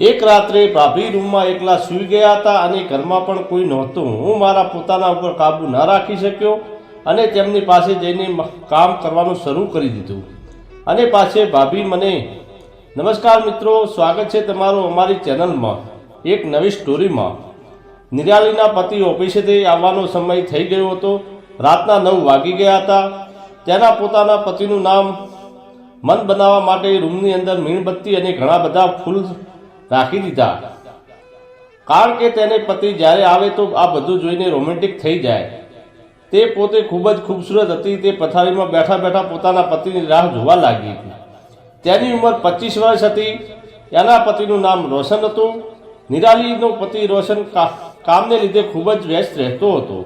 એક રાત્રે ભાભી રૂમમાં એકલા સૂઈ ગયા હતા અને ઘરમાં પણ કોઈ નહોતું. હું મારા પોતાના ઉપર કાબુ ન રાખી શક્યો અને તેમની પાસે જઈને કામ કરવાનું શરૂ કરી દીધું. અને પાછે ભાભી મને, નમસ્કાર મિત્રો, સ્વાગત છે તમારું અમારી ચેનલમાં એક નવી સ્ટોરીમાં. નિરાલીના પતિ ઓફિસેથી આવવાનો સમય થઈ ગયો હતો. રાતના 9 વાગી ગયા હતા. તેના પોતાના પતિનું નામ મન બનાવવા માટે રૂમની અંદર મીણબત્તી અને ઘણા બધા ફૂલ રાખી દીધા, કારણ કે તેને પતિ જ્યારે આવે તો આ બધું જોઈને રોમેન્ટિક થઈ જાય. તે પોતે ખૂબ જ ખૂબસૂરત હતી. તે પથારીમાં બેઠા બેઠા પોતાના પતિની રાહ જોવા લાગી હતી. તેની ઉંમર 25 વર્ષ હતી. એના પતિનું નામ રોશન હતું. નિરાલીનો પતિ રોશન કામને લીધે ખૂબ જ વ્યસ્ત રહેતો હતો.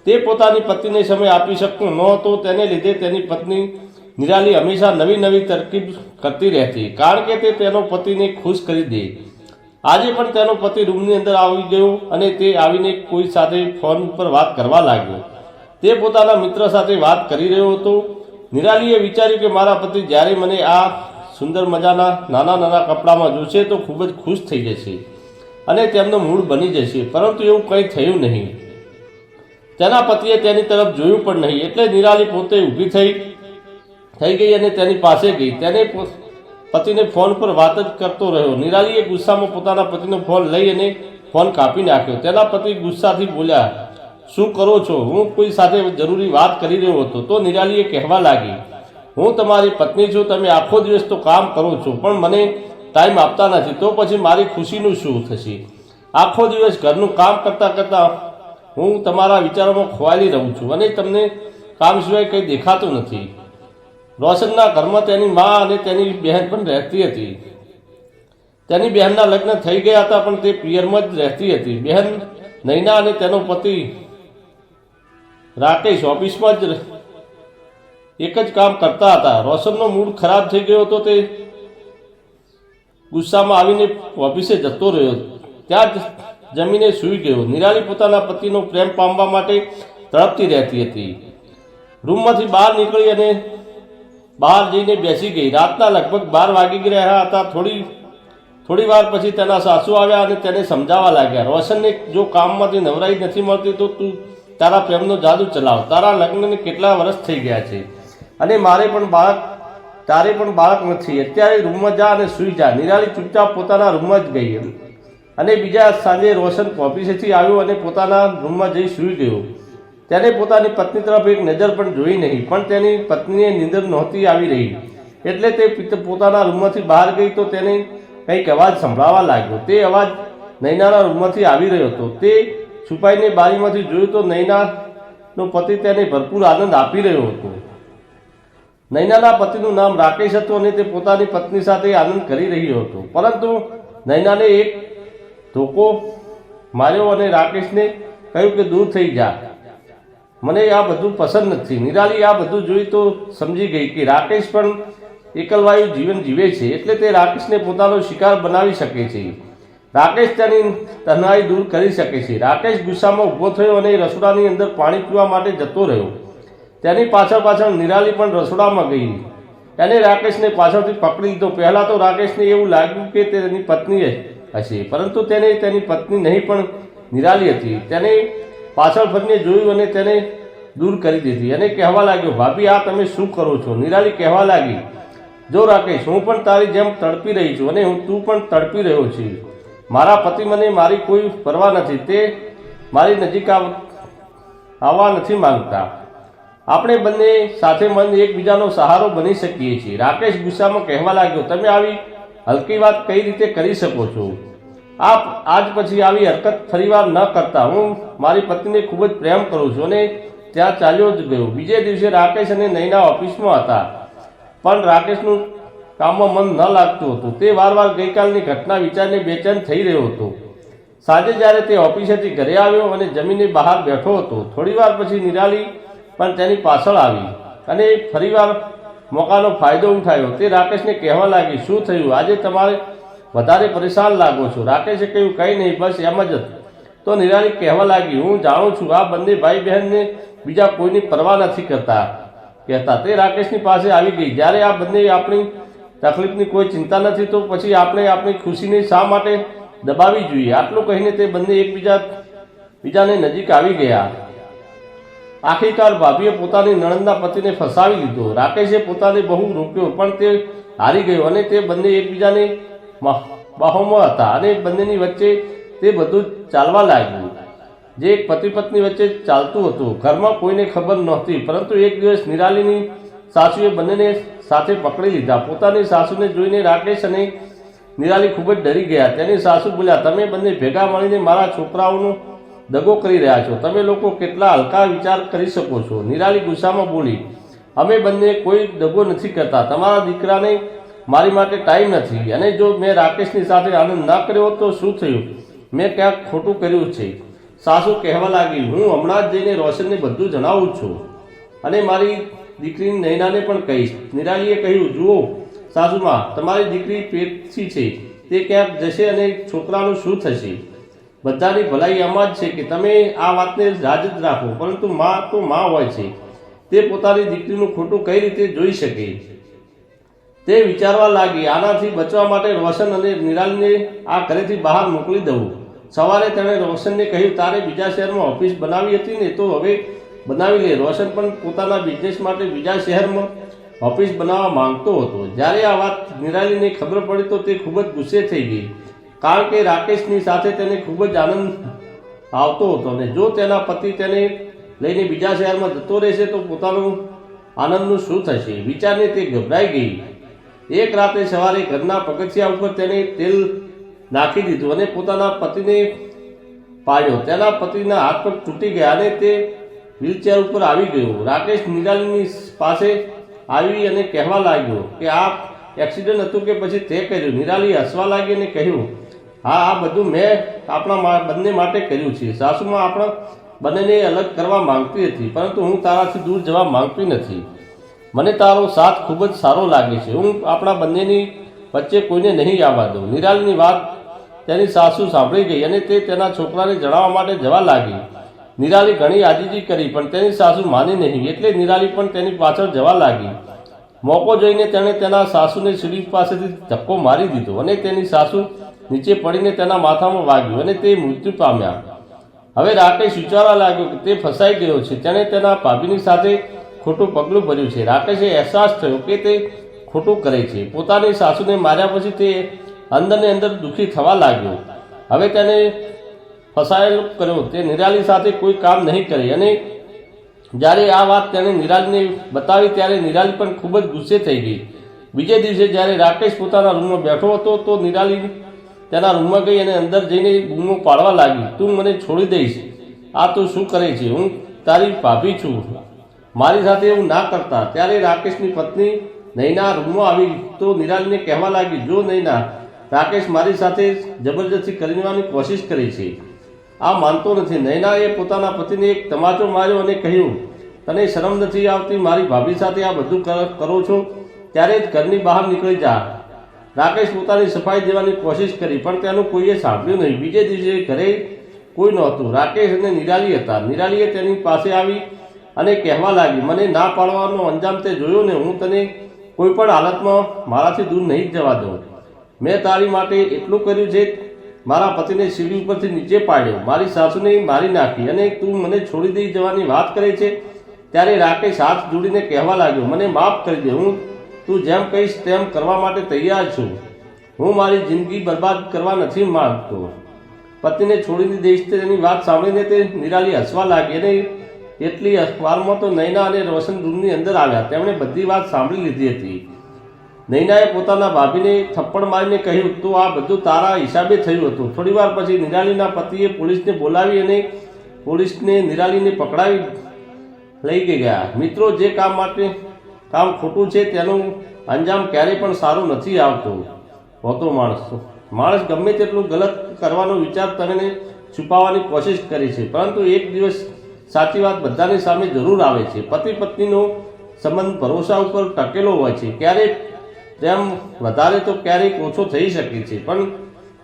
તે પોતાની પત્નીને સમય આપી શકતો ન હતો. તેને લીધે તેની પત્ની નિરાલી હંમેશા નવી નવી તરકીબ કરતી રહેતી, કારણ કે તે તેનો પતિને ખુશ કરી દે. આજે પણ તેનો પતિ રૂમની અંદર આવી ગયો અને તે આવીને કોઈ સાથે ફોન પર વાત કરવા લાગ્યો. તે પોતાના મિત્ર સાથે વાત કરી રહ્યો હતો. નિરાલીએ વિચાર્યું કે મારા પતિ જ્યારે મને આ સુંદર મજાના નાના નાના કપડામાં જોશે તો ખૂબ જ ખુશ થઈ જશે અને તેમનો મૂડ બની જશે, પરંતુ એવું કંઈ થયું નહીં. તેના પતિએ તેની તરફ જોયું પણ નહીં. એટલે નિરાલી પોતે ઊભી થઈ ગઈ અને તેની પાસે ગઈ. તેને પતિને ફોન પર વાત જ કરતો રહ્યો. નિરાલીએ ગુસ્સામાં પોતાના પતિનો ફોન લઈ અને ફોન કાપી નાખ્યો. તેના પતિ ગુસ્સાથી બોલ્યા, શું કરો છો? હું કોઈ સાથે જરૂરી વાત કરી રહ્યો હતો. તો નિરાલીએ કહેવા લાગી, હું તમારી પત્ની છું. તમે આખો દિવસ તો કામ કરો છો પણ મને ટાઈમ આપતા નથી. તો પછી મારી ખુશીનું શું થશે? આખો દિવસ ઘરનું કામ કરતાં કરતાં હું તમારા વિચારોમાં ખોવાયેલી રહું છું અને તમને કામ સિવાય કંઈ દેખાતું નથી. રોશનના ઘરમાં તેની મા અને તેની બહેન પણ રહેતી હતી. તેની બહેનના લગ્ન થઈ ગયા હતા પણ તે પિયરમાં જ રહેતી હતી. બહેન નૈના અને તેનો પતિ રાકેશ ઓફિસમાં જ એક જ કામ કરતા હતા. રોશનનો મૂડ ખરાબ થઈ ગયો હતો. તે ગુસ્સામાં આવીને ઓફિસે જતો રહ્યો. ત્યાં જ જમીને સૂઈ ગયો. નિરાલી પોતાના પતિનો પ્રેમ પામવા માટે તડપતી રહેતી હતી. રૂમમાંથી બહાર નીકળી અને બહાર જઈને બેસી ગઈ. રાતના લગભગ 12 વાગી રહ્યા હતા. થોડી વાર પછી તેના સાસુ આવ્યા અને તેને સમજાવવા લાગ્યા, રોશનને જો કામમાંથી નવરાઈ નથી મળતી તો તું તારા પ્રેમનો જાદુ ચલાવ. તારા લગ્નને કેટલા વર્ષ થઈ ગયા છે અને તારે પણ બાળક નથી. અત્યારે રૂમમાં જા અને સૂઈ જા. નિરાલી ચૂપચાપ પોતાના રૂમમાં જ ગઈ અને બીજા સાંજે રોશન ઓફિસેથી આવ્યો અને પોતાના રૂમમાં જઈ સૂઈ ગયો. તેને પોતાની પત્ની તરફ એક નજર પણ જોઈ નહીં. પણ તેની પત્નીને નીંદર નહોતી આવી રહી એટલે તે પોતાના રૂમમાંથી બહાર ગઈ તો તેને કંઈક અવાજ સંભળાવા લાગ્યો. તે અવાજ નૈનાના રૂમમાંથી આવી રહ્યો હતો. તે છુપાઈને બારીમાંથી જોયું તો નૈનાનો પતિ તેને ભરપૂર આનંદ આપી રહ્યો હતો. નૈનાના પતિનું નામ રાકેશ હતું અને તે પોતાની પત્ની સાથે આનંદ કરી રહ્યો હતો. પરંતુ નૈનાને એક ધોકો માર્યો અને રાકેશને કહ્યું કે દૂર થઈ જા, મને આ બધું પસંદ નથી. નિરાલી આ બધું જોઈ તો સમજી ગઈ કે રાકેશ પણ એકલવાયુ જીવન જીવે છે, એટલે તે રાકેશને પોતાનો શિકાર બનાવી શકે છે. રાકેશ તેની તન્હાઈ દૂર કરી શકે છે. રાકેશ ગુસ્સામાં ઊભો થયો અને રસોડાની અંદર પાણી પીવા માટે જતો રહ્યો. તેની પાછળ નિરાલી પણ રસોડામાં ગઈ. એને રાકેશને પાછળથી પકડી લીધો. પહેલાં તો રાકેશને એવું લાગ્યું કે તેની પત્ની હશે, પરંતુ તેને તેની પત્ની નહીં પણ નિરાલી હતી. તેને પાછળ ફરીને જોયું અને તેને દૂર કરી દીધી અને કહેવા લાગ્યો, ભાભી આ તમે શું કરો છો? નિરાલી કહેવા લાગી, જો રાકેશ, હું પણ તારી જેમ તડપી રહી છું અને તું પણ તડપી રહ્યો છે. મારા પતિ મને મારી કોઈ પરવા નથી. તે મારી નજીક આવવા નથી માંગતા. આપણે બંને સાથે મળીને એકબીજાનો સહારો બની શકીએ છીએ. રાકેશ ગુસ્સામાં કહેવા લાગ્યો, તમે આવી હલકી વાત કઈ રીતે કરી શકો છો? આજ પછી આવી હરકત ફરીવાર ન કરતા. હું મારી પત્નીને ખૂબ જ પ્રેમ કરું છું. અને ત્યાં ચાલ્યો જ ગયો. બીજે દિવસે રાકેશ અને નૈના ઓફિસમાં હતા પણ રાકેશનું કામમાં મન ન લાગતું હતું. તે વારવાર ગઈકાલની ઘટના વિચારીને બેચેન થઈ રહ્યો હતો. સાંજે જ્યારે તે ઓફિસેથી ઘરે આવ્યો અને જમીને બહાર બેઠો હતો, થોડીવાર પછી નિરાલી પણ તેની પાછળ આવી અને ફરીવાર મોકાનો ફાયદો ઉઠાવ્યો. તે રાકેશને કહેવા લાગી, શું થયું? આજે તમારે વધારે પરેશાન લાગો છો. રાકેશે કહ્યું, કંઈ નહીં, બસ એમ જ. તો નિરાલી કહેવા લાગી, હું જાણું છું આ બંને ભાઈ બહેનને બીજા કોઈની પરવા નથી કહેતા. તે રાકેશની પાસે આવી ગઈ. જ્યારે આ બંને આપણી તકલીફની કોઈ ચિંતા નથી, તો પછી આપણે આપણી ખુશીને શા માટે દબાવી જોઈએ? આટલું કહીને તે બંને બીજાને નજીક આવી ગયા. આખિરકાર ભાભીએ પોતાની નણંદના પતિને ફસાવી લીધો. રાકેશે પોતાને બહુ રોક્યો, પણ તે હારી ગયો અને તે બંને એકબીજાને બાહોમાં હતા અને બંનેની વચ્ચે તે બધું ચાલવા લાગ્યું જે એક પતિ પત્ની વચ્ચે ચાલતું હતું. ઘરમાં કોઈને ખબર નહોતી, પરંતુ એક દિવસ નિરાલીની સાસુએ બંનેને સાથે પકડી લીધા. પોતાની સાસુને જોઈને રાકેશ અને નિરાલી ખૂબ જ ડરી ગયા. તેની સાસુ બોલ્યા, તમે બંને ભેગા મળીને મારા છોકરાઓનો દગો કરી રહ્યા છો. તમે લોકો કેટલા હલકા વિચાર કરી શકો છો? નિરાલી ગુસ્સામાં બોલી, અમે બંને કોઈ દગો નથી કરતા. તમારા દીકરાને મારી માટે ટાઈમ નથી, અને જો મેં રાકેશની સાથે આનંદ ના કર્યો તો શું થયું? મેં ક્યાંક ખોટું કર્યું છે? સાસુ કહેવા લાગી, હું હમણાં જ જઈને રોશનને બધું જણાવું છું અને મારી દીકરીની નૈનાને પણ કહીશ. નિરાલીએ કહ્યું, જુઓ સાસુમાં, તમારી દીકરી પેટથી છે, તે ક્યાંક જશે અને છોકરાનું શું થશે? બધાની ભલાઈ આમાં જ છે કે તમે આ વાતને રાજ જ રાખો, પરંતુ માં તો માં હોય છે, તે પોતાની દીકરીનું ખોટું કઈ રીતે જોઈ શકે? તે વિચારવા લાગી, આનાથી બચવા માટે રોશન અને નિરાલીને આ ઘરેથી બહાર મોકલી દઉં. સવારે તેણે રોશનને કહ્યું, તારે બીજા શહેરમાં ઓફિસ બનાવી હતી ને, તો હવે બનાવી લે. રોશન પણ પોતાના બિઝનેસ માટે બીજા શહેરમાં ઓફિસ બનાવવા માંગતો હતો. જ્યારે આ વાત નિરાલીને ખબર પડી તો તે ખૂબ જ ગુસ્સે થઈ ગઈ, કારણ કે રાકેશની સાથે તેને ખૂબ જ આનંદ આવતો હતો અને જો તેના પતિ તેને લઈને બીજા શહેરમાં જતો રહેશે તો પોતાનું આનંદનું શું થશે? વિચારને તે ગભરાઈ ગઈ. એક રાતે સવારે ઘરના પગથિયા ઉપર તેને તેલ નાખી દીધું અને પોતાના પતિને પાડ્યો. તેના પતિના હાથ પગ તૂટી ગયા અને તે વ્હીલચેર ઉપર આવી ગયો. રાકેશ નિરાલીની પાસે આવી અને કહેવા લાગ્યો કે આ એક્સિડન્ટ હતું કે પછી તે કર્યું? નિરાલી હસવા લાગી અને કહ્યું, હા, આ બધું મેં આપણા બંને માટે કર્યું છે. સાસુમાં આપણા બંનેને અલગ કરવા માંગતી હતી, પરંતુ હું તારાથી દૂર જવા માંગતી નથી. મને તારો સાથ ખૂબ જ સારો લાગે છે. હું આપણા બંનેની વચ્ચે કોઈને નહીં આવવા દઉં. નિરાલીની વાત તેની સાસુ સાંભળી ગઈ અને તે તેના છોકરાને જણાવવા માટે જવા લાગી. નિરાલી ઘણી આજીજી કરી, પણ તેની સાસુ માની નહીં, એટલે નિરાલી પણ તેની પાછળ જવા લાગી. મોકો જોઈને તેણે તેના સાસુને સીડી પાસેથી ધક્કો મારી દીધો અને તેની સાસુ નીચે પડીને તેના માથામાં વાગ્યું અને તે મૃત્યુ પામ્યા. હવે રાકેશ વિચારવા લાગ્યો કે તે ફસાઈ ગયો છે. તેણે તેના ભાભીની સાથે ખોટું પગલું ભર્યું છે. રાકેશે અહેસાસ થયો કે તે ખોટું કરે છે. પોતાની સાસુને માર્યા પછી તે અંદરને અંદર દુઃખી થવા લાગ્યો. હવે તેને ફસાયેલો કર્યો. તે નિરાલી સાથે કોઈ કામ નહીં કરે અને જ્યારે આ વાત તેણે નિરાલીને બતાવી ત્યારે નિરાલી પણ ખૂબ જ ગુસ્સે થઈ ગઈ. બીજે દિવસે જ્યારે રાકેશ પોતાના રૂમમાં બેઠો હતો તો નિરાલી તેના રૂમમાં ગઈ અને અંદર જઈને બૂમો પાડવા લાગી, તું મને છોડી દઈશ? આ તું શું કરે છે? હું તારી ભાભી છું, મારી સાથે એવું ના કરતા. ત્યારે રાકેશની પત્ની નૈના રૂમમાં આવી તો નિરાલીને કહેવા લાગી, જો નૈના, રાકેશ મારી સાથે જબરજસ્તી કરવાની કોશિશ કરી છે, આ માનતો નથી. નૈનાએ પોતાના પતિને એક તમાચો માર્યો અને કહ્યું, તને શરમ નથી આવતી? મારી ભાભી સાથે આ બધું કરો છો? ત્યારે જ ઘરની બહાર નીકળી જા. રાકેશ પોતાની સફાઈ દેવાની કોશિશ કરી, પણ તેનું કોઈએ સાંભળ્યું નહીં. બીજે દિવસે ઘરે કોઈ નહોતું. રાકેશ અને નિરાલી હતા. નિરાલીએ તેની પાસે આવી અને કહેવા લાગી, મને ના પાડવાનો અંજામ તે જોયો ને, હું તને કોઈ પણ હાલતમાં મારાથી દૂર નહીં જવા દઉં. મેં તારી માટે એટલું કર્યું છે, મારા પતિને સીડી ઉપરથી નીચે પાડ્યો, મારી સાસુને મારી નાખી અને તું મને છોડી દઈ જવાની વાત કરે છે. ત્યારે રાકેશ હાથ જોડીને કહેવા લાગ્યો, મને માફ કરી દે, હું તું જેમ કહીશ તેમ કરવા માટે તૈયાર છું. હું મારી જિંદગી બરબાદ કરવા નથી માંગતો. પતિને છોડી દઈશ. તેની વાત સાંભળીને તે નિરાલી હસવા લાગી અને એટલી વારમાં તો નૈના અને રોશન રૂમની અંદર આવ્યા. તેમણે બધી વાત સાંભળી લીધી હતી. નૈનાએ પોતાના ભાભીને થપ્પડ મારીને કહ્યું, તો આ બધું તારા હિસાબે થયું હતું. થોડીવાર પછી નિરાલીના પતિએ પોલીસને બોલાવી અને પોલીસને નિરાલીને પકડાવી લઈ ગયા. મિત્રો, જે કામ ખોટું છે તેનું અંજામ ક્યારેય પણ સારું નથી હોતો. માણસ ગમે તેટલું ગલત કરવાનો વિચાર તેને છુપાવવાની કોશિશ કરી છે, પરંતુ એક દિવસ સાચી વાત બધાની સામે જરૂર આવે છે. પતિ પત્નીનો સંબંધ ભરોસા ઉપર ટકેલો હોય છે. ક્યારેક પ્રેમ વધારે તો ક્યારેક ઓછો થઈ શકે છે,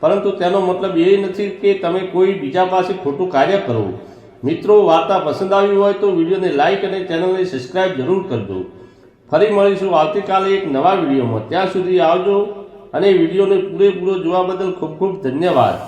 પરંતુ તેનો મતલબ એ નથી કે તમે કોઈ બીજા પાસે ખોટું કાર્ય કરો. મિત્રો, વાર્તા પસંદ આવી હોય તો વિડીયોને લાઇક અને ચેનલને સબસ્ક્રાઈબ જરૂર કરજો. ફરી મળીશું આવતીકાલે એક નવા વિડીયોમાં. ત્યાં સુધી આવજો અને વિડીયોને પૂરેપૂરો જોવા બદલ ખૂબ ખૂબ ધન્યવાદ.